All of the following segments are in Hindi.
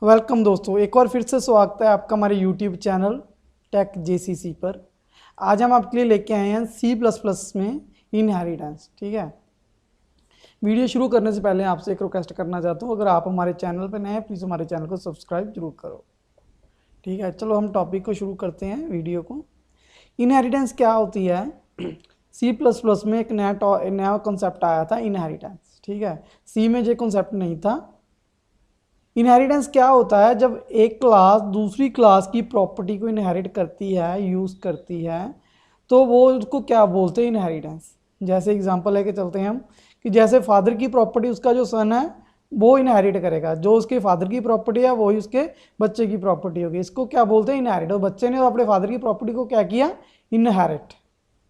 वेलकम दोस्तों, एक बार फिर से स्वागत है आपका हमारे यूट्यूब चैनल टेक जेसीसी पर। आज हम आपके लिए लेके आए हैं सी प्लस प्लस में इनहेरिटेंस। ठीक है, वीडियो शुरू करने से पहले आपसे एक रिक्वेस्ट करना चाहता हूँ, अगर आप हमारे चैनल पर नए हैं प्लीज़ हमारे चैनल को सब्सक्राइब जरूर करो। ठीक है, चलो हम टॉपिक को शुरू करते हैं वीडियो को। इनहेरिटेंस क्या होती है? सी प्लस प्लस में एक नया कॉन्सेप्ट आया था इनहेरिटेंस। ठीक है, सी में ये कॉन्सेप्ट नहीं था। इनहेरिटेंस क्या होता है? जब एक क्लास दूसरी क्लास की प्रॉपर्टी को इनहेरिट करती है, यूज़ करती है, तो वो उसको क्या बोलते हैं? इनहेरिटेंस। जैसे एग्जांपल लेके चलते हैं हम कि जैसे फादर की प्रॉपर्टी उसका जो सन है वो इनहेरिट करेगा, जो उसके फादर की प्रॉपर्टी है वही उसके बच्चे की प्रॉपर्टी होगी। इसको क्या बोलते हैं? इनहेरिट। और बच्चे ने अपने फादर की प्रॉपर्टी को क्या किया? इनहेरिट।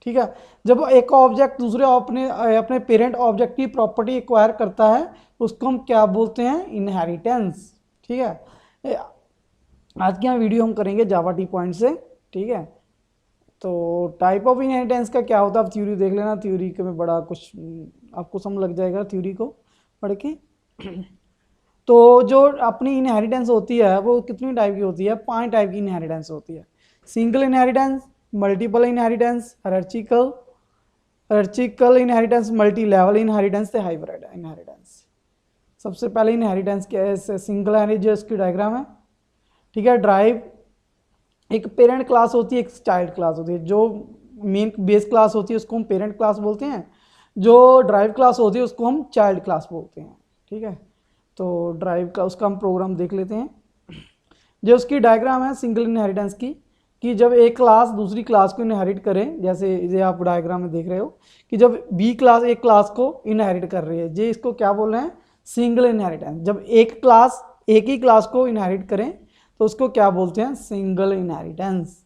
ठीक है, जब एक ऑब्जेक्ट दूसरे अपने अपने पेरेंट ऑब्जेक्ट की प्रॉपर्टी एक्वायर करता है उसको हम क्या बोलते हैं? इनहेरिटेंस। ठीक है, आज की यहाँ वीडियो हम करेंगे जावा टी पॉइंट से। ठीक है, तो टाइप ऑफ इनहेरिटेंस का क्या होता है आप थ्योरी देख लेना, थ्योरी के में बड़ा कुछ आपको समझ लग जाएगा थ्योरी को पढ़ के। तो जो अपनी इनहेरिटेंस होती है वो कितनी टाइप की होती है? 5 टाइप की इनहेरिटेंस होती है। Single inheritance, multiple inheritance, hierarchical inheritance, multi level inheritance, hybrid inheritance. सबसे पहले इनहेरिटेंस क्या है? सिंगल इनहेरिटेंस की डायग्राम है। ठीक है, ड्राइव एक पेरेंट क्लास होती है, एक चाइल्ड क्लास होती है। जो मेन बेस क्लास होती है उसको हम पेरेंट क्लास बोलते हैं, जो ड्राइव क्लास होती है उसको हम चाइल्ड क्लास बोलते हैं। ठीक है, तो ड्राइव का उसका हम प्रोग्राम देख लेते हैं। जो उसकी डायग्राम है सिंगल इनहेरिटेंस की, कि जब एक क्लास दूसरी क्लास को इनहेरिट करे, जैसे ये आप डायग्राम में देख रहे हो कि जब बी क्लास एक क्लास को इनहेरिट कर रही है, ये इसको क्या बोल रहे हैं? Single inheritance. जब एक क्लास एक ही क्लास को इनहेरिट करें तो उसको क्या बोलते हैं? Single inheritance.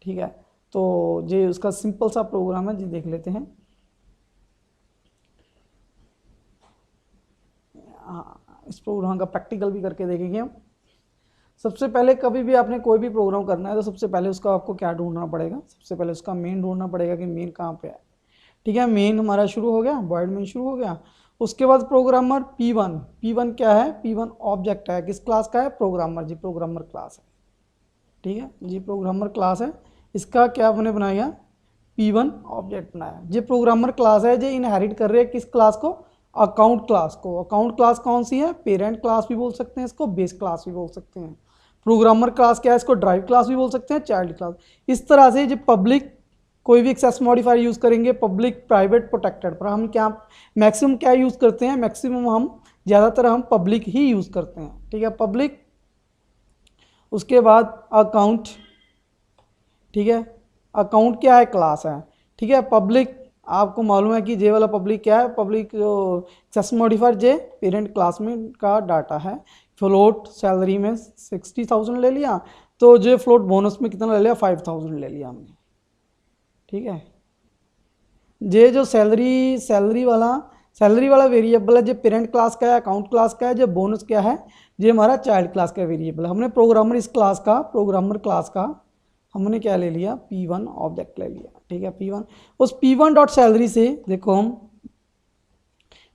ठीक है, तो ये उसका सिंपल सा प्रोग्राम है, जी देख लेते हैं। इस प्रोग्राम का प्रैक्टिकल भी करके देखेंगे हम। सबसे पहले कभी भी आपने कोई भी प्रोग्राम करना है तो सबसे पहले उसका आपको क्या ढूंढना पड़ेगा? सबसे पहले उसका मेन ढूंढना पड़ेगा कि मेन कहाँ पे है। ठीक है, मेन हमारा शुरू हो गया, वॉइड मेन शुरू हो गया। उसके बाद प्रोग्रामर P1। P1 क्या है? P1 ऑब्जेक्ट है, किस क्लास का है? प्रोग्रामर। जी प्रोग्रामर क्लास है। ठीक है, जी प्रोग्रामर क्लास है। इसका क्या हमने बनाया? P1 ऑब्जेक्ट बनाया। ये प्रोग्रामर क्लास है, जो इनहेरिट कर रही है किस क्लास को? अकाउंट क्लास को। अकाउंट क्लास कौन सी है? पेरेंट क्लास भी बोल सकते हैं इसको, बेस क्लास भी बोल सकते हैं। प्रोग्रामर क्लास क्या है? इसको ड्राइव क्लास भी बोल सकते हैं, चाइल्ड क्लास। इस तरह से जो पब्लिक कोई भी एक्सेस मॉडिफायर यूज़ करेंगे, पब्लिक, प्राइवेट, प्रोटेक्टेड, पर हम क्या मैक्सिमम क्या यूज़ करते हैं? मैक्सिमम हम ज़्यादातर हम पब्लिक ही यूज़ करते हैं। ठीक है, पब्लिक। उसके बाद अकाउंट। ठीक है, अकाउंट क्या है? क्लास है। ठीक है, पब्लिक आपको मालूम है कि जे वाला पब्लिक क्या है? पब्लिक जो एक्सेस मॉडिफायर जे पेरेंट क्लास में का डाटा है। फ्लोट सैलरी में 60,000 ले लिया, तो जो फ्लोट बोनस में कितना ले लिया? 5,000 ले लिया हमने। ठीक है, ये जो सैलरी वाला वेरिएबल है, जो पेरेंट क्लास का है, अकाउंट क्लास का है। जो बोनस क्या है? ये हमारा चाइल्ड क्लास का वेरिएबल है। हमने प्रोग्रामर क्लास का हमने क्या ले लिया? P1 ऑब्जेक्ट ले लिया। ठीक है, P1। उस P1 डॉट सैलरी से देखो, हम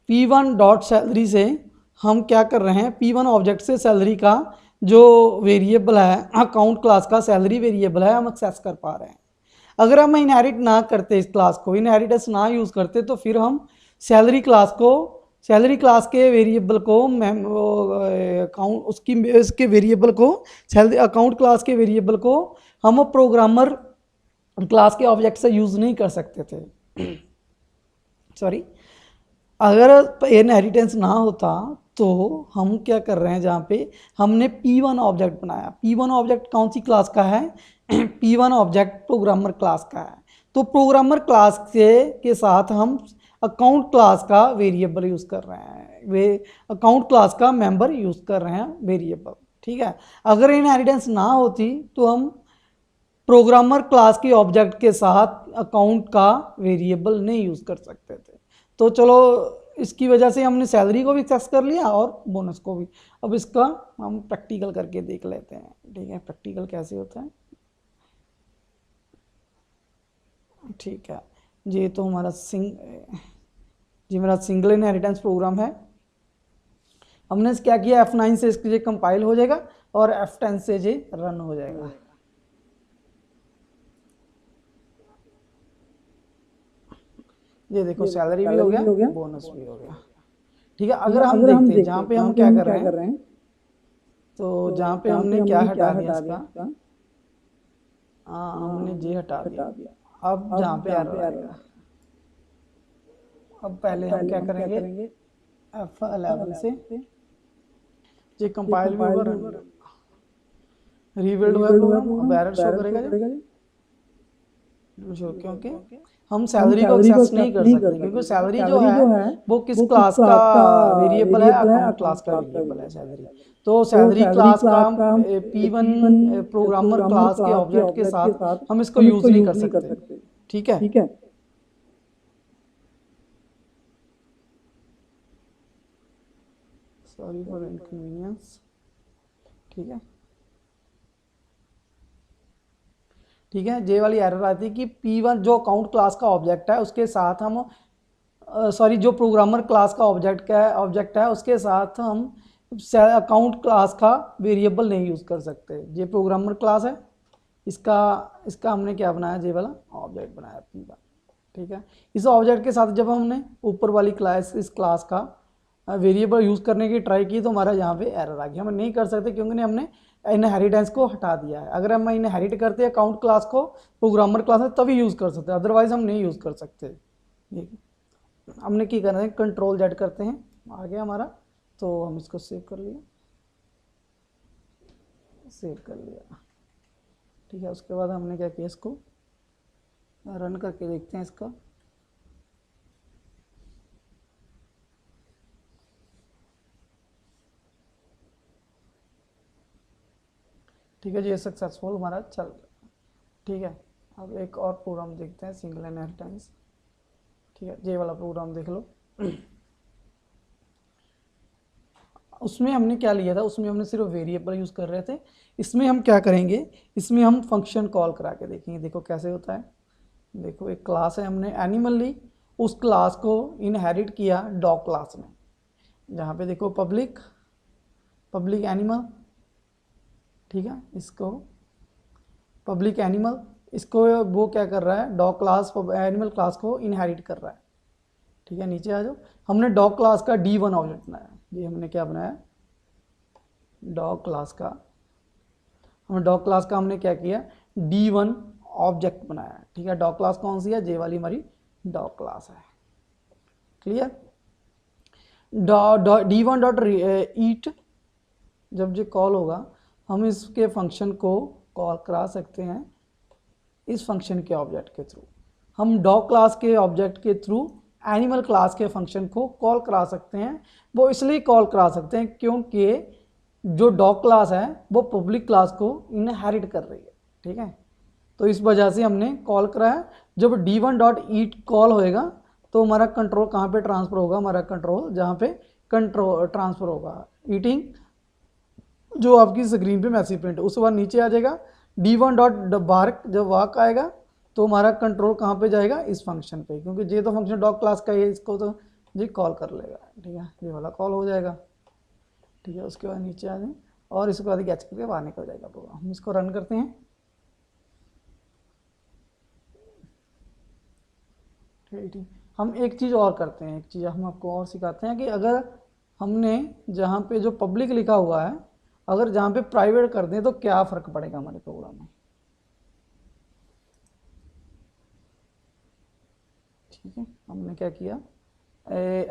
P1 डॉट सैलरी से हम क्या कर रहे हैं? P1 ऑब्जेक्ट से सैलरी का जो वेरिएबल है, अकाउंट क्लास का सैलरी वेरिएबल है, हम एक्सेस कर पा रहे हैं। अगर हम इनहेरिट ना करते, इस क्लास को इनहेरिटेंस ना यूज़ करते, तो फिर हम सैलरी क्लास के वेरिएबल को अकाउंट उसके वेरिएबल को सैलरी अकाउंट क्लास के वेरिएबल को हम प्रोग्रामर क्लास के ऑब्जेक्ट से यूज़ नहीं कर सकते थे। सॉरी, अगर इनहेरिटेंस ना होता तो हम क्या कर रहे हैं? जहाँ पे हमने P1 ऑब्जेक्ट बनाया। P1 ऑब्जेक्ट कौन सी क्लास का है? P1 ऑब्जेक्ट प्रोग्रामर क्लास का है। तो प्रोग्रामर क्लास के साथ हम अकाउंट क्लास का वेरिएबल यूज़ कर रहे हैं, वे अकाउंट क्लास का मेंबर यूज़ कर रहे हैं वेरिएबल। ठीक है, अगर इनहेरिटेंस ना होती तो हम प्रोग्रामर क्लास के ऑब्जेक्ट के साथ अकाउंट का वेरिएबल नहीं यूज़ कर सकते थे। तो चलो, इसकी वजह से हमने सैलरी को भी एक्सेस कर लिया और बोनस को भी। अब इसका हम प्रैक्टिकल करके देख लेते हैं। ठीक है, प्रैक्टिकल कैसे होता है? ठीक है, ये तो हमारा मेरा सिंगल इनहेरिटेंस प्रोग्राम है। हमने क्या किया, F9 से इसके ये कंपाइल हो जाएगा और F10 से ये रन हो जाएगा। ये देखो सैलरी भी हो गया, बोनस भी हो गया। ठीक है, अगर हम देखते हैं जहाँ पे हम क्या कर रहे हैं, तो जहाँ पे हमने क्या हटा दिया इसका, हाँ हमने जे हटा दिया। अब जहाँ पे एरर आएगा, अब पहले हम क्या करेंगे, F11 से ये कंपाइल भी होगा, रीबिल्ड होगा प्रोग्राम, अब एरर शो करेगा क्योंकि हम सैलरी को एक्सेस नहीं कर सकते, क्योंकि सैलरी जो है वो किस क्लास का वेरिएबल है, अकाउंट क्लास का वेरिएबल है सैलरी। तो सैलरी क्लास का हम P1 प्रोग्रामर क्लास के ऑब्जेक्ट के साथ हम इसको यूज नहीं कर सकते। ठीक है, सॉरी फॉर इनकन्वीनियंस। ठीक है, जे वाली एरर आती है कि P1 जो अकाउंट क्लास का ऑब्जेक्ट है उसके साथ हम जो प्रोग्रामर क्लास का ऑब्जेक्ट है उसके साथ हम अकाउंट क्लास का वेरिएबल नहीं यूज़ कर सकते। ये प्रोग्रामर क्लास है, इसका हमने क्या बनाया, जे वाला ऑब्जेक्ट बनाया P1। ठीक है, इस ऑब्जेक्ट के साथ जब हमने ऊपर वाली क्लास इस क्लास का वेरिएबल यूज़ करने की ट्राई की तो हमारा यहाँ पे एरर आ गया। हम नहीं कर सकते क्योंकि हमने इनहेरिटेंस को हटा दिया है। अगर हम इनहेरिट करते हैं अकाउंट क्लास को प्रोग्रामर क्लास में तभी यूज़ कर सकते हैं, अदरवाइज हम नहीं यूज़ कर सकते। हमने क्या करना है, कंट्रोल जेड करते हैं, आ गया हमारा, तो हम इसको सेव कर लिया। ठीक है, उसके बाद हमने क्या किया, इसको रन करके देखते हैं इसका। ठीक है जी, ये सक्सेसफुल हमारा चल रहा है। ठीक है, अब एक और प्रोग्राम देखते हैं, सिंगल इनहेरिटेंस। ठीक है, ये वाला प्रोग्राम देख लो। उसमें हमने क्या लिया था, उसमें हमने सिर्फ वेरिएबल यूज़ कर रहे थे। इसमें हम क्या करेंगे, इसमें हम फंक्शन कॉल करा के देखेंगे। देखो कैसे होता है। देखो एक क्लास है, हमने एनिमल ली, उस क्लास को इनहेरिट किया डॉग क्लास में, जहाँ पे देखो पब्लिक एनिमल। ठीक है, इसको पब्लिक एनिमल, इसको वो क्या कर रहा है, डॉग क्लास एनिमल क्लास को इनहेरिट कर रहा है। ठीक है, नीचे आ जाओ। हमने डॉग क्लास का D1 ऑब्जेक्ट बनाया। ये हमने क्या बनाया, डॉग क्लास का हमने क्या किया, D1 ऑब्जेक्ट बनाया। ठीक है, डॉग क्लास कौन सी है, जे वाली हमारी डॉग क्लास है। क्लियर। D1 डॉट ईट जब जो कॉल होगा, हम इसके फंक्शन को कॉल करा सकते हैं इस फंक्शन के ऑब्जेक्ट के थ्रू। हम डॉग क्लास के ऑब्जेक्ट के थ्रू एनिमल क्लास के फंक्शन को कॉल करा सकते हैं। वो इसलिए कॉल करा सकते हैं क्योंकि जो डॉग क्लास है वो पब्लिक क्लास को इनहेरिट कर रही है। ठीक है, तो इस वजह से हमने कॉल कराया। जब D1 डॉट ईट कॉल होएगा तो हमारा कंट्रोल कहाँ पे ट्रांसफ़र होगा, हमारा कंट्रोल जहाँ पे कंट्रोल ट्रांसफ़र होगा ईटिंग, जो आपकी स्क्रीन पे मैसेज प्रिंट, उसके बाद नीचे आ जाएगा D1 डॉट बार्क। जब वाक आएगा तो हमारा कंट्रोल कहाँ पे जाएगा, इस फंक्शन पे, क्योंकि ये तो फंक्शन डॉग क्लास का है, इसको तो जी कॉल कर लेगा। ठीक है, ये वाला कॉल हो जाएगा। ठीक है, उसके बाद नीचे आ जाए और इसके बाद कैच करके बाहर निकल जाएगा प्रोग्राम। हम इसको रन करते हैं। ठीक, हम एक चीज़ और करते हैं, एक चीज़ हम आपको और सिखाते हैं कि अगर हमने जहाँ पे जो पब्लिक लिखा हुआ है, अगर जहाँ पे प्राइवेट कर दें तो क्या फ़र्क पड़ेगा हमारे प्रोग्राम में। ठीक है, हमने क्या किया,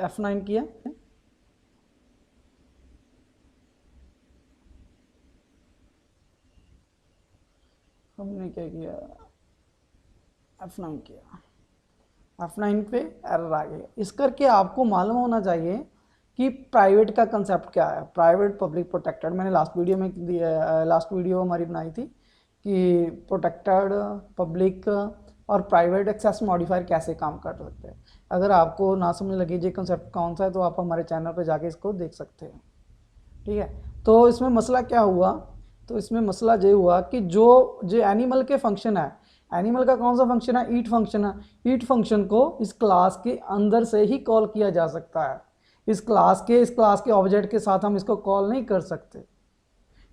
F9 किया। हमने क्या किया, F9 किया। F9 पे एरर आ गया। इस करके आपको मालूम होना चाहिए कि प्राइवेट का कंसेप्ट क्या है, प्राइवेट पब्लिक प्रोटेक्टेड। मैंने लास्ट वीडियो हमारी बनाई थी कि प्रोटेक्टेड, पब्लिक और प्राइवेट एक्सेस मॉडिफायर कैसे काम कर सकते हैं। अगर आपको ना समझ लगे ये कंसेप्ट कौन सा है तो आप हमारे चैनल पर जाके इसको देख सकते हैं। ठीक है, तो इसमें मसला क्या हुआ, तो इसमें मसला ये हुआ कि जो एनिमल के फंक्शन है, एनिमल का कौन सा फंक्शन है, ईट फंक्शन है। ईट फंक्शन को इस क्लास के अंदर से ही कॉल किया जा सकता है। इस क्लास के ऑब्जेक्ट के साथ हम इसको कॉल नहीं कर सकते,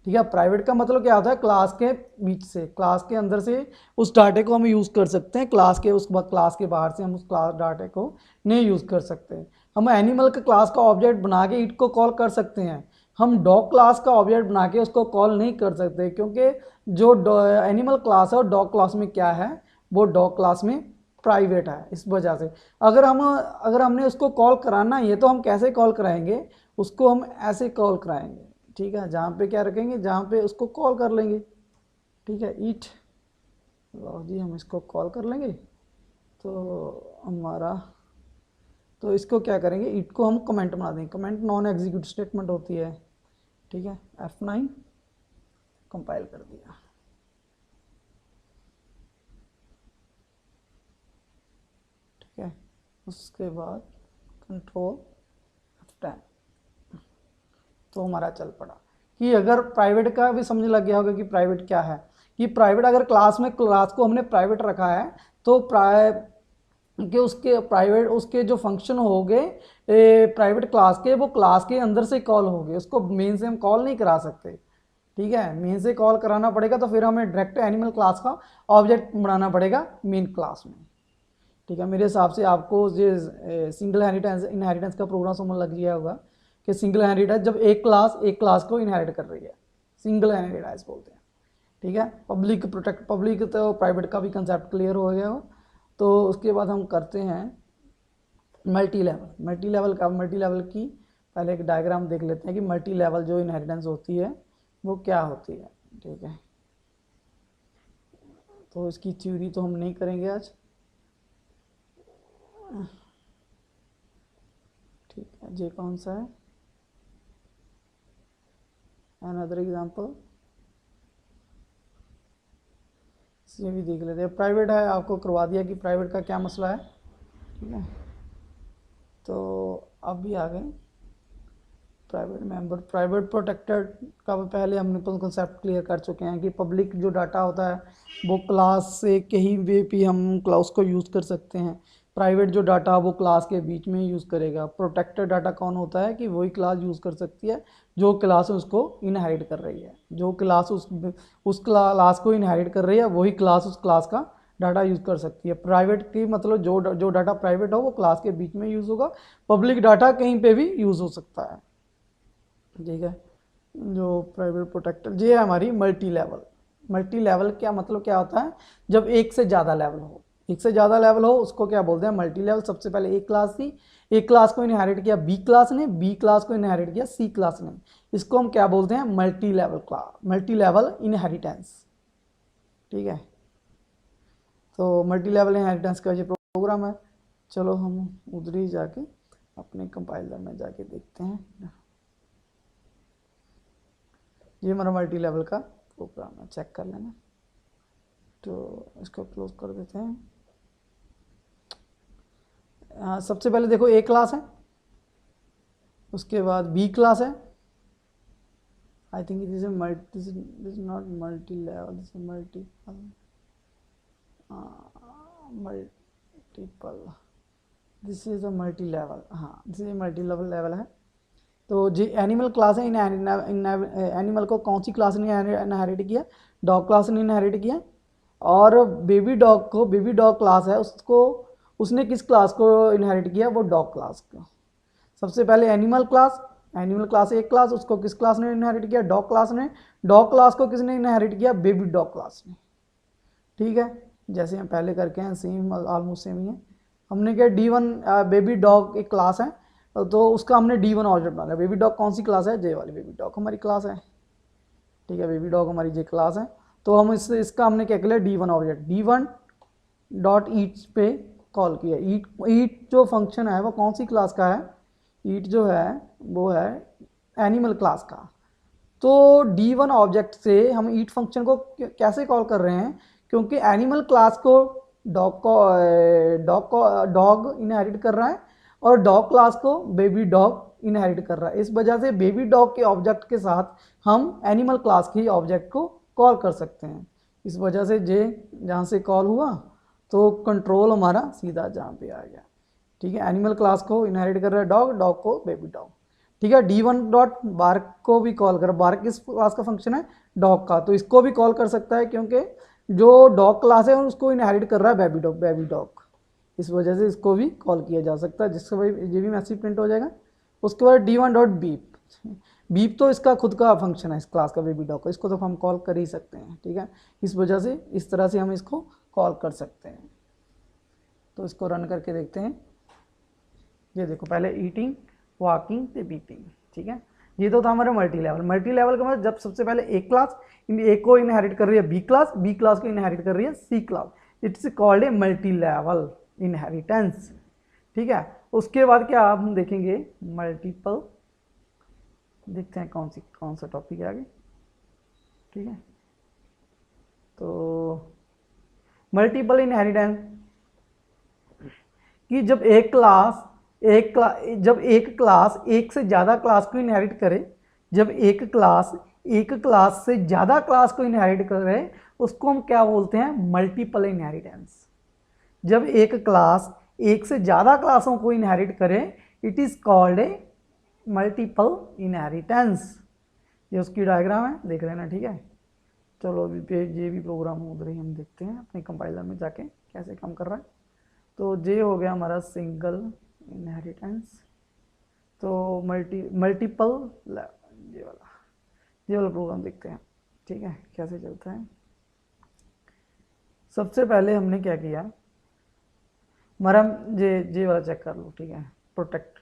ठीक है। प्राइवेट का मतलब क्या होता है, क्लास के बीच से, क्लास के अंदर से उस डाटे को हम यूज़ कर सकते हैं, क्लास के क्लास के बाहर से हम उस क्लास डाटे को नहीं यूज़ कर सकते। हम एनिमल के क्लास का ऑब्जेक्ट बना के इट को कॉल कर सकते हैं, हम डॉग क्लास का ऑब्जेक्ट बना के उसको कॉल नहीं कर सकते, क्योंकि जो एनिमल क्लास है और डॉग क्लास में क्या है, वो डॉग क्लास में प्राइवेट है। इस वजह से अगर हमने उसको कॉल कराना ही है तो हम कैसे कॉल कराएंगे, उसको हम ऐसे कॉल कराएंगे, ठीक है। जहाँ पे क्या रखेंगे, जहाँ पे उसको कॉल कर लेंगे, ठीक है। ईट, लो जी हम इसको कॉल कर लेंगे, तो हमारा, तो इसको क्या करेंगे, ईट को हम कमेंट बना देंगे, कमेंट नॉन एग्जीक्यूट स्टेटमेंट होती है, ठीक है। F9 कंपाइल कर दिया, ठीक है। उसके बाद कंट्रोल F10, तो हमारा चल पड़ा। कि अगर प्राइवेट का भी समझ लग गया होगा कि प्राइवेट क्या है, कि प्राइवेट अगर क्लास में, क्लास को हमने प्राइवेट रखा है तो कि उसके जो फंक्शन हो गए प्राइवेट क्लास के, वो क्लास के अंदर से कॉल हो गए, उसको मेन से हम कॉल नहीं करा सकते, ठीक है। मेन से कॉल कराना पड़ेगा तो फिर हमें डायरेक्ट एनिमल क्लास का ऑब्जेक्ट बनाना पड़ेगा मेन क्लास में, ठीक है। मेरे हिसाब से आपको ये सिंगल इनहेरिटेंस का प्रोग्राम समझ लग गया होगा कि सिंगल इनहेरिटेंस जब एक क्लास को इनहेरिट कर रही है, सिंगल इनहेरिटेंस बोलते हैं, ठीक है। पब्लिक तो प्राइवेट का भी कंसेप्ट क्लियर हो गया हो। तो उसके बाद हम करते हैं मल्टी लेवल की पहले एक डायग्राम देख लेते हैं कि मल्टी लेवल जो इनहेरिटेंस होती है वो क्या होती है, ठीक है। तो इसकी थ्योरी तो हम नहीं करेंगे आज, ठीक है। ये कौन सा है, अनदर एग्जांपल, ये भी देख लेते हैं। प्राइवेट है, आपको करवा दिया कि प्राइवेट का क्या मसला है, ठीक है। तो अब भी आ गए प्राइवेट मेंबर, प्राइवेट प्रोटेक्टेड का पहले हमने कंसेप्ट क्लियर कर चुके हैं कि पब्लिक जो डाटा होता है वो क्लास से कहीं भी हम क्लास को यूज़ कर सकते हैं, प्राइवेट जो डाटा वो क्लास के बीच में यूज़ करेगा। प्रोटेक्टेड डाटा कौन होता है कि वही क्लास यूज़ कर सकती है जो क्लास उसको इनहेरिट कर रही है, जो क्लास उस क्लास को इनहेरिट कर रही है वही क्लास उस क्लास का डाटा यूज़ कर सकती है। प्राइवेट की मतलब जो डाटा प्राइवेट हो वो क्लास के बीच में यूज़ होगा, पब्लिक डाटा कहीं पे भी यूज़ हो सकता है, ठीक है। जो प्राइवेट प्रोटेक्टर ये है हमारी मल्टी लेवल क्या मतलब क्या होता है, जब एक से ज़्यादा लेवल हो उसको क्या बोलते हैं, मल्टी लेवल। सबसे पहले एक क्लास थी, एक क्लास को इनहेरिट किया बी क्लास ने, बी क्लास को इनहेरिट किया सी क्लास ने, इसको हम क्या बोलते हैं, मल्टी लेवल इनहेरिटेंस, ठीक है। तो मल्टी लेवल इनहेरिटेंस का ये प्रोग्राम है। चलो हम उधर ही जाके अपने कंपाइलर में जाके देखते हैं, ये हमारा मल्टी लेवल का प्रोग्राम है, चेक कर लेना। तो इसको क्लोज कर देते हैं। सबसे पहले देखो ए क्लास है, उसके बाद बी क्लास है, I think this is not multi level, this is multiple, this is a multi level, हाँ दिस इज मल्टी लेवल है। तो जी एनिमल क्लास है, इन एनिमल को कौन सी क्लास ने इनहेरिट किया, डॉग क्लास ने इनहेरिट किया। और बेबी डॉग क्लास है, उसने किस क्लास को इनहेरिट किया, वो डॉग क्लास को। सबसे पहले एनिमल क्लास एक क्लास, उसको किस क्लास ने इनहेरिट किया, डॉग क्लास ने। डॉग क्लास को किसने इनहेरिट किया, बेबी डॉग क्लास ने, ठीक है। जैसे हम पहले करके हैं सेम, ऑलमोस्ट सेम ही है। हमने क्या D1 बेबी डॉग एक क्लास है, तो उसका हमने D1 ऑब्जेक्ट बना लिया। बेबी डॉग कौन सी क्लास है, जे वाली बेबी डॉग हमारी क्लास है, ठीक है। बेबी डॉग हमारी जे क्लास है, तो हम इसका हमने क्या किया, D1 ऑब्जेक्ट, D1 डॉट ईट पे कॉल किया। ईट जो फंक्शन है वो कौन सी क्लास का है, ईट जो है वो है एनिमल क्लास का। तो D1 ऑब्जेक्ट से हम ईट फंक्शन को कैसे कॉल कर रहे हैं, क्योंकि एनिमल क्लास को डॉग इनहेरिट कर रहा है और डॉग क्लास को बेबी डॉग इनहेरिट कर रहा है। इस वजह से बेबी डॉग के ऑब्जेक्ट के साथ हम एनिमल क्लास के ऑब्जेक्ट को कॉल कर सकते हैं। इस वजह से जे जहाँ से कॉल हुआ तो कंट्रोल हमारा सीधा जहाँ पे आ गया। ठीक है। एनिमल क्लास को इनहेरिट कर रहा है डॉग, डॉग को बेबी डॉग, ठीक है। D1 डॉट बार्क को भी कॉल कर, बार्क किस क्लास का फंक्शन है, डॉग का, तो इसको भी कॉल कर सकता है क्योंकि जो डॉग क्लास है उसको इनहेरिट कर रहा है बेबी डॉग, बेबी डॉग, इस वजह से इसको भी कॉल किया जा सकता है, जिससे भाई ये भी मैसेज प्रिंट हो जाएगा। उसके बाद D1 डॉट बीप, बीप तो इसका खुद का फंक्शन है इस क्लास का बेबी डॉग का, इसको तो हम कॉल कर ही सकते हैं, ठीक है। इस वजह से इस तरह से हम इसको कॉल कर सकते हैं। तो इसको रन करके देखते हैं। ये देखो पहले ईटिंग, वॉकिंग ते बीटिंग, ठीक है। ये तो था हमारा मल्टी लेवल। मल्टी लेवल का मतलब जब सबसे पहले एक क्लास एक को इनहेरिट कर रही है बी क्लास, बी क्लास को इनहेरिट कर रही है C class, it's called a multi level inheritance, ठीक है। उसके बाद क्या हम देखेंगे मल्टीपल, देखते हैं कौन सा टॉपिक है आगे, ठीक है। तो मल्टीपल इनहेरिटेंस कि जब एक क्लास एक से ज़्यादा क्लास को इनहेरिट करे, जब एक क्लास से ज़्यादा क्लास को इनहेरिट करे उसको हम क्या बोलते हैं, मल्टीपल इनहेरिटेंस। जब एक क्लास एक से ज़्यादा क्लासों को इनहेरिट करे it is called a multiple inheritance. ये उसकी डायग्राम है, देख लेना, ठीक है। चलो अभी पेज ये भी प्रोग्राम उधर ही हम देखते हैं अपने कंपाइलर में जाके कैसे काम कर रहा है। तो ये हो गया हमारा सिंगल इनहेरिटेंस। तो मल्टीपल ये वाला प्रोग्राम देखते हैं, ठीक है, कैसे चलता है। सबसे पहले हमने क्या किया, हमारा ये वाला चेक कर लो, ठीक है, प्रोटेक्ट,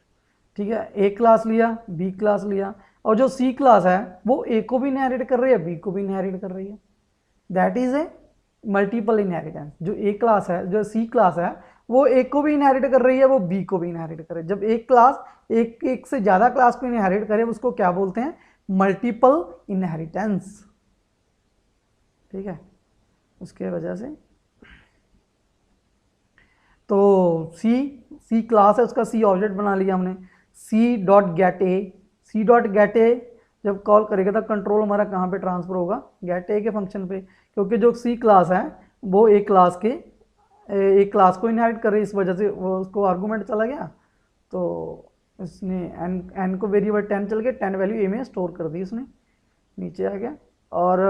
ठीक है। ए क्लास लिया, बी क्लास लिया, और जो सी क्लास है वो ए को भी इनहेरिट कर रही है, बी को भी इनहेरिट कर रही है, that is a multiple inheritance. जो ए क्लास है, जो सी क्लास है वो ए को भी इनहेरिट कर रही है, वो बी को भी इनहेरिट कर रही है। जब एक क्लास एक से ज़्यादा क्लास को इनहेरिट करे उसको क्या बोलते हैं, मल्टीपल इनहेरिटेंस, ठीक है। उसके वजह से तो सी क्लास है, उसका सी ऑब्जेक्ट बना लिया हमने, सी डॉट गेट ए जब कॉल करेगा तो कंट्रोल हमारा कहाँ पे ट्रांसफर होगा, गेट ए के फंक्शन पे, क्योंकि जो सी क्लास है वो एक क्लास को इनहेरिट कर रही है, इस वजह से वो उसको आर्गूमेंट चला गया, तो इसने एन को वेरिएबल 10 चल गया, 10 वैल्यू ए में स्टोर कर दी उसने, नीचे आ गया। और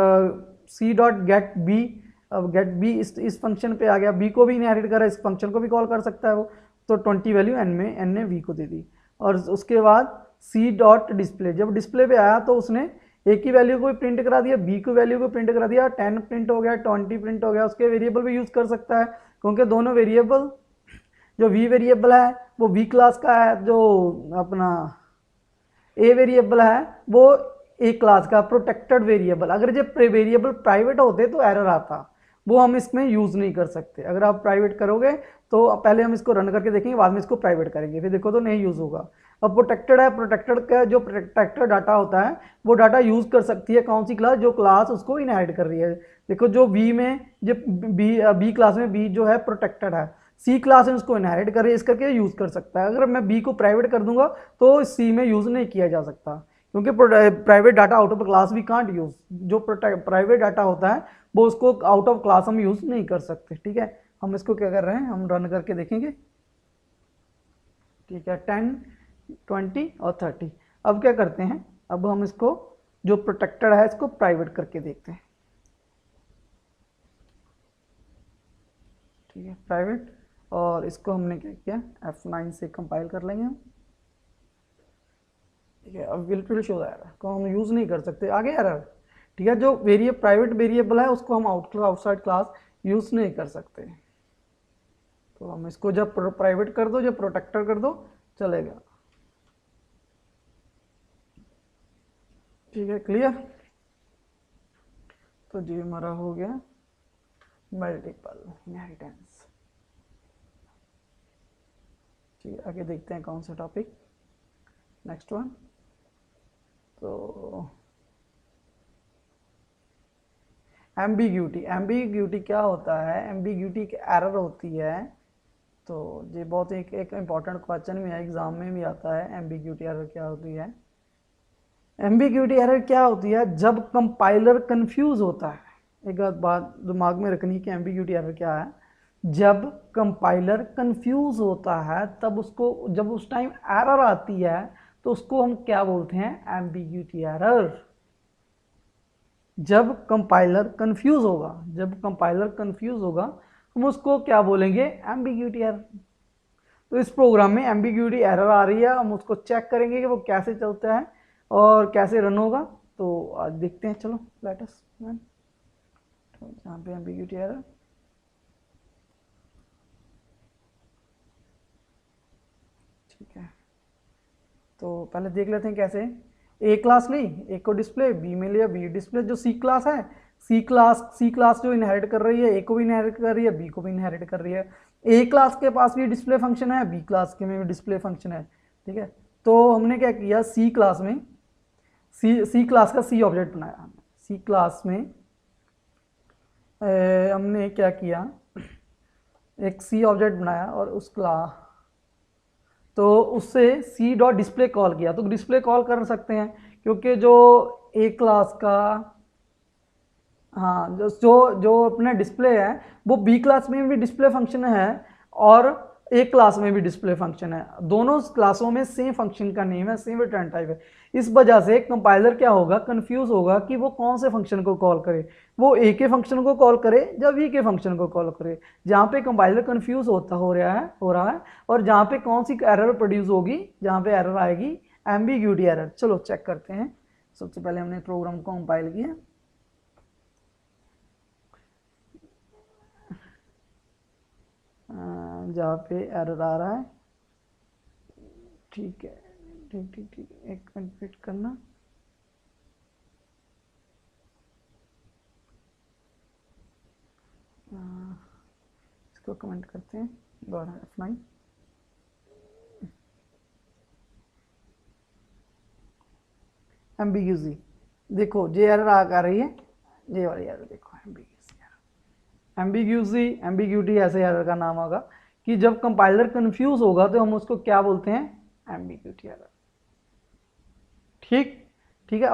सी डॉट गेट बी, अब गेट बी इस फंक्शन पे आ गया, बी को भी इनहेरिट कर रहा है, इस फंक्शन को भी कॉल कर सकता है वो, तो 20 वैल्यू एन ने वी को दे दी। और उसके बाद सी डॉट डिस्प्ले, जब डिस्प्ले पे आया तो उसने ए की वैल्यू को भी प्रिंट करा दिया, बी की वैल्यू को प्रिंट करा दिया, 10 प्रिंट हो गया, 20 प्रिंट हो गया। उसके वेरिएबल भी यूज़ कर सकता है क्योंकि दोनों वेरिएबल, जो वी वेरिएबल है वो वी क्लास का है, जो अपना ए वेरिएबल है वो ए क्लास का प्रोटेक्टेड वेरिएबल। अगर जब वेरिएबल प्राइवेट होते तो एरर आता, वो हम इसमें यूज़ नहीं कर सकते। अगर आप प्राइवेट करोगे तो पहले हम इसको रन करके देखेंगे, बाद में इसको प्राइवेट करेंगे, फिर देखो तो नहीं यूज़ होगा। अब प्रोटेक्टेड है, प्रोटेक्टेड का जो प्रोटेक्टेड डाटा होता है वो डाटा यूज़ कर सकती है कौन सी क्लास, जो क्लास उसको इनहेरिट कर रही है। देखो जो वी में, जो बी क्लास में बी जो है प्रोटेक्टेड है, सी क्लास में उसको इनहेरिट कर रही है, इस करके यूज़ कर सकता है। अगर मैं बी को प्राइवेट कर दूंगा तो सी में यूज़ नहीं किया जा सकता, क्योंकि private data out of class we can't use. जो प्राइवेट डाटा होता है वो उसको आउट ऑफ क्लास हम यूज़ नहीं कर सकते, ठीक है। हम इसको क्या कर रहे हैं, हम रन करके देखेंगे, ठीक है। 10, 20 और 30। अब क्या करते हैं, अब हम इसको जो प्रोटेक्टेड है इसको प्राइवेट करके देखते हैं, ठीक है, प्राइवेट। और इसको हमने क्या किया, F9 से कंपाइल कर लेंगे हम, ठीक है। अब विल शो एरर को हम यूज़ नहीं कर सकते, आगे एरर, ठीक है। जो प्राइवेट वेरिएबल है उसको हम आउटसाइड क्लास यूज़ नहीं कर सकते, तो हम इसको जब प्राइवेट कर दो, जब प्रोटेक्टेड कर दो चलेगा, ठीक है, क्लियर। तो जी हमारा हो गया मल्टीपल इनहेरिटेंस, ठीक है। आगे देखते हैं कौन सा टॉपिक, नेक्स्ट वन। तो एम्बिग्यूटी क्या होता है, एम्बिग्यूटी एक एरर होती है। तो ये बहुत एक इम्पॉर्टेंट क्वेश्चन में है, एग्जाम में भी आता है, एम्बिग्यूटी एरर क्या होती है। एम्बिग्यूटी एरर क्या होती है, जब कंपाइलर कंफ्यूज होता है। एक बात दिमाग में रखनी कि एम्बिग्यूटी एरर क्या है, जब कंपाइलर कंफ्यूज होता है तब उसको, जब उस टाइम एरर आती है तो उसको हम क्या बोलते हैं, एम्बिग्यूटी एरर। जब कंपाइलर कंफ्यूज होगा, जब कंपाइलर कंफ्यूज होगा हम उसको क्या बोलेंगे, एम्बिग्यूटी एरर। तो इस प्रोग्राम में एम्बिग्यूटी एरर आ रही है, हम उसको चेक करेंगे कि वो कैसे चलता है और कैसे रन होगा। तो आज देखते हैं, चलो लेट अस रन। तो यहाँ पे एम्बिग्यूटी एरर, ठीक है। तो पहले देख लेते हैं कैसे। ए क्लास ली, ए को डिस्प्ले, बी में लिया बी डिस्प्ले। जो सी क्लास है, सी क्लास जो इनहेरिट कर रही है, ए को भी इनहेरिट कर रही है, बी को भी इनहेरिट कर रही है। ए क्लास के पास भी डिस्प्ले फंक्शन है, बी क्लास के में भी डिस्प्ले फंक्शन है, ठीक है। तो हमने क्या किया, सी क्लास में सी क्लास का सी ऑब्जेक्ट बनाया। सी क्लास में हमने क्या किया, एक सी ऑब्जेक्ट बनाया और उस क्लास, तो उससे सी डॉट डिस्प्ले कॉल किया। तो डिस्प्ले कॉल कर सकते हैं क्योंकि जो ए क्लास का, हाँ, जो जो अपना डिस्प्ले है वो बी क्लास में भी डिस्प्ले फंक्शन है और ए क्लास में भी डिस्प्ले फंक्शन है। दोनों क्लासों में सेम फंक्शन का नेम है, सेम रिटर्न टाइप है। इस वजह से कंपाइलर क्या होगा, कंफ्यूज होगा कि वो कौन से फंक्शन को कॉल करे, वो ए के फंक्शन को कॉल करे या बी के फंक्शन को कॉल करे। जहाँ पे कंपाइलर कंफ्यूज हो रहा है और जहाँ पे कौन सी एरर प्रोड्यूस होगी, जहाँ पे एरर आएगी, एम्बिग्यूटी एरर। चलो चेक करते हैं। सबसे पहले हमने प्रोग्राम को कंपाइल किया, जहाँ पे एरर आ रहा है, ठीक है, ठीक ठीक ठीक, एक मिनट वेट करना। इसको कमेंट करते हैं दोबारा, F9। एम्बिग्यूसी, देखो ये एरर आ रही है, ये वाली एरर देखो, एम्बिग्यूटी ऐसे एरर का नाम होगा कि जब कंपाइलर कंफ्यूज होगा तो हम उसको क्या बोलते हैं, एम्बिग्यूटी एरर। ठीक, ठीक है।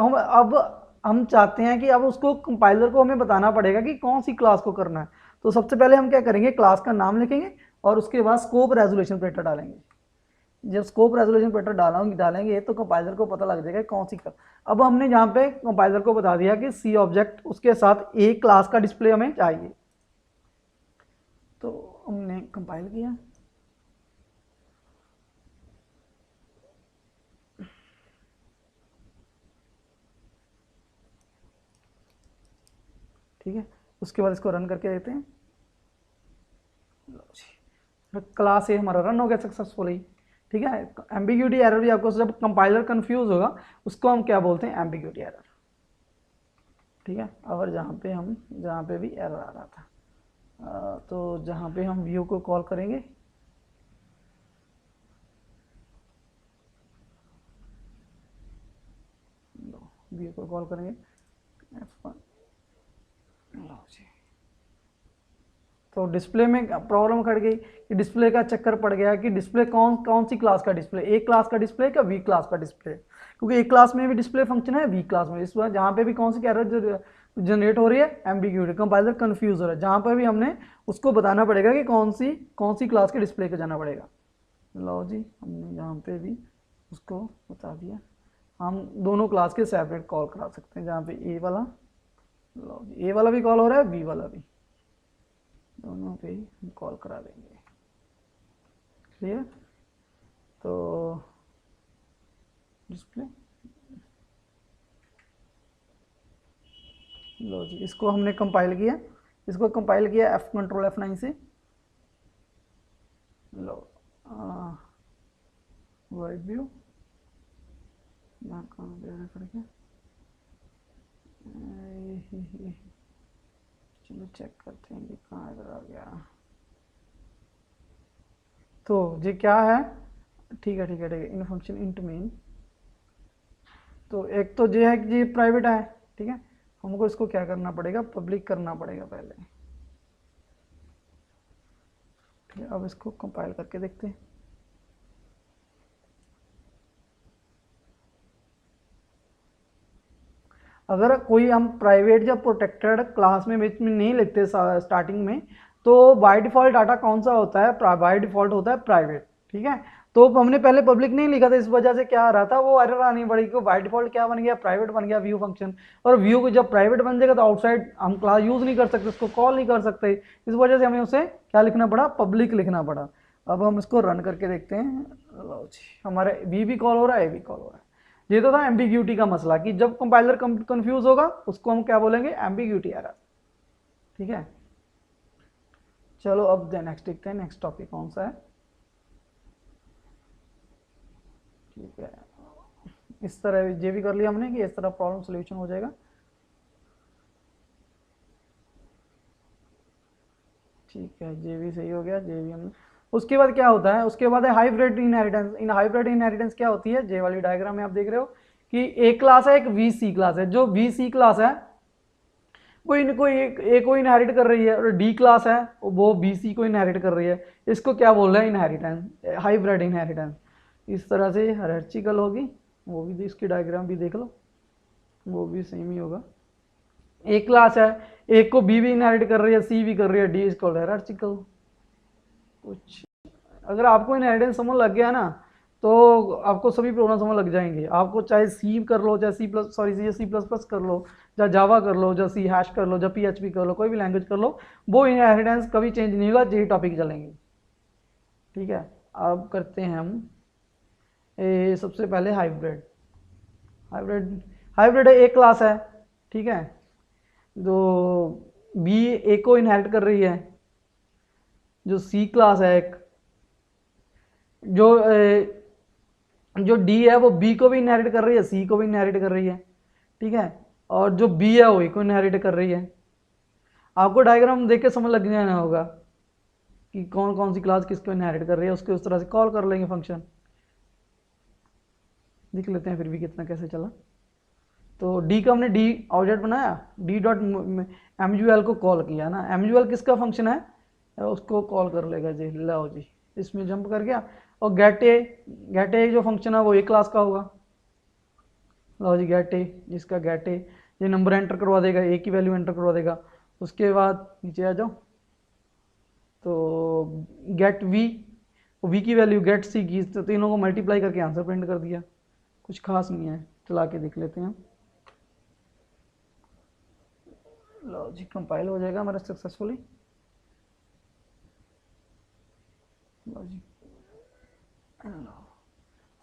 हम चाहते हैं कि अब उसको कंपाइलर को हमें बताना पड़ेगा कि कौन सी क्लास को करना है। तो सबसे पहले हम क्या करेंगे, क्लास का नाम लिखेंगे और उसके बाद स्कोप रेजोल्यूशन पैरामीटर डालेंगे। जब स्कोप रेजोल्यूशन पैरामीटर डालेंगे तो कंपाइलर को पता लग जाएगा कौन सी क्लास। अब हमने यहाँ पे कंपाइलर को बता दिया कि सी ऑब्जेक्ट उसके साथ ए क्लास का डिस्प्ले हमें चाहिए। तो हमने कंपाइल किया, ठीक है। उसके बाद इसको रन करके देते हैं। क्लास ए हमारा रन हो गया सक्सेसफुली, ठीक है। एम्बिग्यूटी एरर भी आपको, जब कंपाइलर कंफ्यूज होगा उसको हम क्या बोलते हैं, एम्बिग्यूटी एरर, ठीक है। और जहाँ पे भी एरर आ रहा था, तो जहाँ पे हम व्यू को कॉल करेंगे, व्यू को कॉल करेंगे F1, तो डिस्प्ले में प्रॉब्लम खड़ गई कि डिस्प्ले का चक्कर पड़ गया कि डिस्प्ले कौन सी क्लास का डिस्प्ले, ए क्लास का डिस्प्ले का बी क्लास का डिस्प्ले, क्योंकि ए क्लास में भी डिस्प्ले फंक्शन है, बी क्लास में। इस बार जहाँ पे भी कौन सी एरर जनरेट हो रही है, एम्बिग्यूटी, कंपाइलर कंफ्यूज हो रहा है, जहाँ पर भी हमने उसको बताना पड़ेगा कि कौन सी क्लास के डिस्प्ले को जाना पड़ेगा। लो जी, हमने यहाँ पे भी उसको बता दिया। हम दोनों क्लास के सेपरेट कॉल करा सकते हैं, जहाँ पे ए वाला, लो जी, ए वाला भी कॉल हो रहा है, बी वाला भी, दोनों पे ही हम कॉल करा देंगे। क्लियर। तो डिस्प्ले, लो जी, इसको हमने कंपाइल किया, इसको कंपाइल किया कंट्रोल F9 से। लो वाइड व्यू, यहाँ कहाँ करके, चलो चेक करते हैं कि कहाँ इधर आ गया। तो ये क्या है, ठीक है ठीक है ठीक है, इन फंक्शन इंट मेन। तो एक तो ये है कि ये प्राइवेट है, ठीक है। हमको इसको क्या करना पड़ेगा, पब्लिक करना पड़ेगा पहले, ठीक है। अब इसको कंपाइल करके देखते हैं। अगर कोई हम प्राइवेट या प्रोटेक्टेड क्लास में बीच में नहीं लिखते स्टार्टिंग में, तो बाय डिफ़ॉल्ट डाटा कौन सा होता है, बाय डिफ़ॉल्ट होता है प्राइवेट, ठीक है। तो हमने पहले पब्लिक नहीं लिखा था, इस वजह से क्या आ रहा था, वो एरर आनी पड़ी कि बाय डिफ़ॉल्ट क्या बन गया, प्राइवेट बन गया व्यू फंक्शन। और व्यू को जब प्राइवेट बन जाएगा तो आउटसाइड हम क्लास यूज़ नहीं कर सकते, उसको कॉल नहीं कर सकते, इस वजह से हमें उसे क्या लिखना पड़ा, पब्लिक लिखना पड़ा। अब हम इसको रन करके देखते हैं, हमारे बी भी कॉल हो रहा है, ए भी कॉल हो रहा है। ये तो था एम्बिग्यूटी का मसला कि जब कंपाइलर कंफ्यूज होगा उसको हम क्या बोलेंगे, एम्बिग्यूटी एरर, ठीक है। चलो अब नेक्स्ट देखते हैं, नेक्स्ट टॉपिक कौन सा है, ठीक है। इस तरह ये भी कर लिया हमने कि इस तरह प्रॉब्लम सोल्यूशन हो जाएगा, ठीक है। जे भी सही हो गया, जे भी हमने। उसके बाद क्या होता है, उसके बाद है hybrid inheritance. In hybrid inheritance क्या होती है, जे वाली डायग्राम में आप देख रहे हो कि एक क्लास है, एक वी सी क्लास है। जो वी सी क्लास है वो इनको एक को इनहेरिट कर रही है, और डी क्लास है वो बी सी को इनहेरिट कर रही है। इसको क्या बोल रहे हैं, इनहेरिटेंस, हाइब्रिड इनहेरिटेंस। इस तरह से हायरार्चिकल होगी, वो भी इसकी डायग्राम भी देख लो, वो भी सेम ही होगा। एक क्लास है, एक को बी भी इनहेरिट कर रही है, सी भी कर रही है, डी इज कॉल्ड हायरार्चिकल। कुछ अगर आपको इनहेरिटेंस समझ लग गया ना तो आपको सभी प्रोग्राम समझ लग जाएंगे। आपको चाहे सी कर लो, चाहे सी प्लस प्लस कर लो, चाहे जावा कर लो, चाहे सी हैश कर लो, चाहे PHP कर लो, कोई भी लैंग्वेज कर लो, वो इनहेरिटेंस कभी चेंज नहीं होगा, यही टॉपिक चलेंगे, ठीक है। अब करते हैं हम सबसे पहले हाइब्रिड। हाइब्रिड हाइब्रिड एक क्लास है, ठीक है। जो बी ए को इनहेरिट कर रही है, जो सी क्लास है एक, जो डी है वो बी को भी इनहेरिट कर रही है, सी को भी इनहेरिट कर रही है, ठीक है। और जो बी है वो ए को इनहेरिट कर रही है। आपको डायग्राम देख के समझ लग जाना होगा कि कौन कौन सी क्लास किसको इनहेरिट कर रही है, उसके उस तरह से कॉल कर लेंगे फंक्शन। देख लेते हैं फिर भी कितना कैसे चला। तो डी का हमने डी ऑब्जेक्ट बनाया, डी डॉट एम को कॉल किया ना, एम किसका फंक्शन है, उसको कॉल कर लेगा जी, लो जी इसमें जंप कर गया। और गेट ए जो फंक्शन है वो ए क्लास का होगा, लो जी गेट ए, जिसका गेट ए ये नंबर एंटर करवा देगा, ए की वैल्यू एंटर करवा देगा। उसके बाद नीचे आ जाओ, तो गेट वी की वैल्यू गेट सी की, तो तीनों को मल्टीप्लाई करके आंसर प्रिंट कर दिया। कुछ खास नहीं है, चला के देख लेते हैं। लो जी कंपाइल हो जाएगा हमारा सक्सेसफुली। लो जी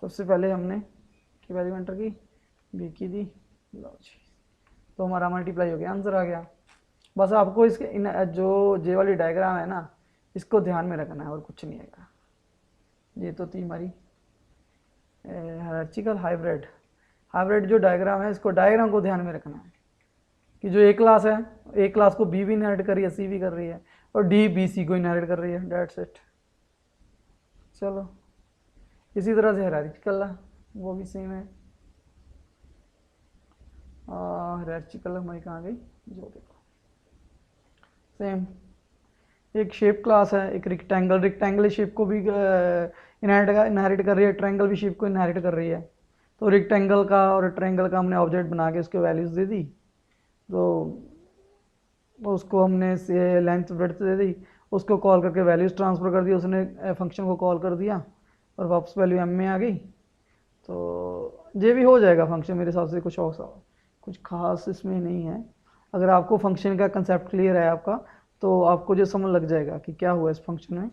सबसे पहले हमने की वैल्यू एंटर की, बी की दी, लो जी तो हमारा मल्टीप्लाई हो गया, आंसर आ गया। बस आपको इसके जो जे वाली डायग्राम है ना, इसको ध्यान में रखना है और कुछ नहीं आएगा। ये तो थी हमारी हायरार्चिकल हाइब्रिड जो डायग्राम है, इसको डायग्राम को ध्यान में रखना है कि जो ए क्लास है, ए क्लास को बी भी इनहेरिट कर रही है, सी भी कर रही है, और डी बी सी को इनहेरिट कर रही है, डेट्स इट। चलो इसी तरह से हायरार्चिकल है, वो भी सेम है। हायरार्चिकल हमारी कहाँ गई, जो देखो सेम। एक शेप क्लास है, एक रेक्टेंगल शेप को भी इनहेरिट कर रही है, ट्रायंगल भी शेप को इनहेरिट कर रही है। तो रेक्टेंगल का और ट्रायंगल का हमने ऑब्जेक्ट बना के उसके वैल्यूज़ दे दी, तो उसको हमने लेंथ ब्रेड्थ दे दी, उसको कॉल करके वैल्यूज़ ट्रांसफ़र कर दी, उसने फंक्शन को कॉल कर दिया और वापस वैल्यू एम में आ गई। तो ये भी हो जाएगा फंक्शन मेरे हिसाब से, कुछ खास इसमें नहीं है। अगर आपको फंक्शन का कंसेप्ट क्लियर है आपका, तो आपको जो समझ लग जाएगा कि क्या हुआ इस फंक्शन में।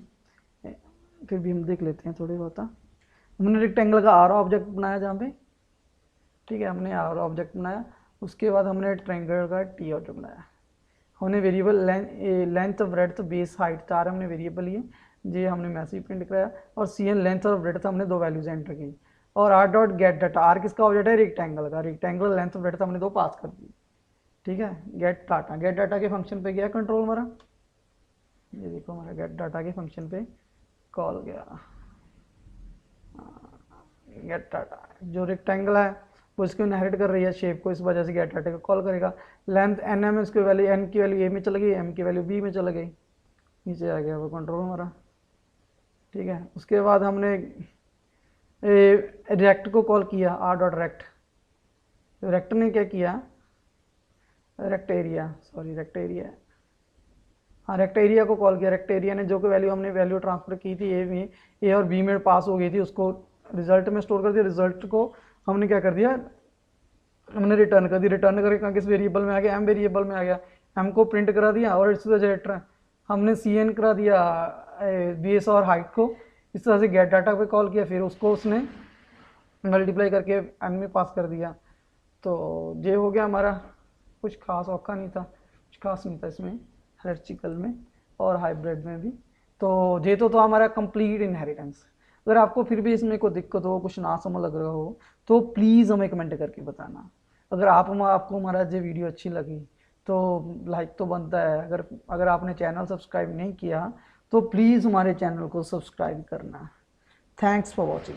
फिर भी हम देख लेते हैं थोड़ी बहुत। हमने रेक्टेंगल का आर ऑब्जेक्ट बनाया जहाँ पे, ठीक है, हमने आर ऑब्जेक्ट बनाया। उसके बाद हमने ट्रायंगल का टी ऑब्जेक्ट बनाया। हमने variable length breadth base height 4 हमने वेरिएबल लिए, ये हमने मैसेज प्रिंट कराया। और सी एन लेंथ और ब्रेड्थ हमने 2 वैल्यूज एंटर की। और R dot get data, R किसका ऑब्जेक्ट है, रेक्टेंगल का, रेक्टेंगल लेंथ ब्रेड्थ हमने 2 पास कर दी, ठीक है। गेट डाटा के फंक्शन पे गया कंट्रोल हमारा, ये देखो हमारा गेट डाटा के फंक्शन पे कॉल गया। गेट डाटा जो रेक्टेंगल है वो इसको इनहेरिट कर रही है शेप को, इस वजह से गेट डाटा को कॉल करेगा। लेंथ एन एम, इसकी वैल्यू एन की वैल्यू ए में चल गई, एम की वैल्यू बी में चल गई, नीचे आ गया वो कंट्रोल हमारा, ठीक है। उसके बाद हमने रेक्ट को कॉल किया, आर डॉट रेक्ट। रेक्ट ने क्या किया, रेक्ट एरिया हाँ रेक्ट एरिया को कॉल किया, रेक्ट एरिया ने जो कि वैल्यू हमने वैल्यू ट्रांसफर की थी ए और बी में पास हो गई थी, उसको रिजल्ट में स्टोर कर दिया। रिजल्ट को हमने क्या कर दिया, हमने रिटर्न कर दी। रिटर्न करके किस वेरिएबल में आ गया, एम वेरिएबल में आ गया। एम को प्रिंट करा दिया और इट्स द जनरेटर हमने सी एन करा दिया बेस और हाइट को। इस तरह से गेट डाटा पे कॉल किया, फिर उसको उसने मल्टीप्लाई करके एम में पास कर दिया। तो ये हो गया हमारा, कुछ खास औखा नहीं था, कुछ खास नहीं था इसमें, हायरार्चिकल में और हाइब्रिड में भी। तो ये तो हमारा कंप्लीट इनहेरिटेंस। अगर आपको फिर भी इसमें कोई दिक्कत हो, कुछ ना समझ लग रहा हो, तो प्लीज़ हमें कमेंट करके बताना। अगर आपको हमारा ये वीडियो अच्छी लगी तो लाइक तो बनता है। अगर आपने चैनल सब्सक्राइब नहीं किया तो प्लीज़ हमारे चैनल को सब्सक्राइब करना। Thanks for watching.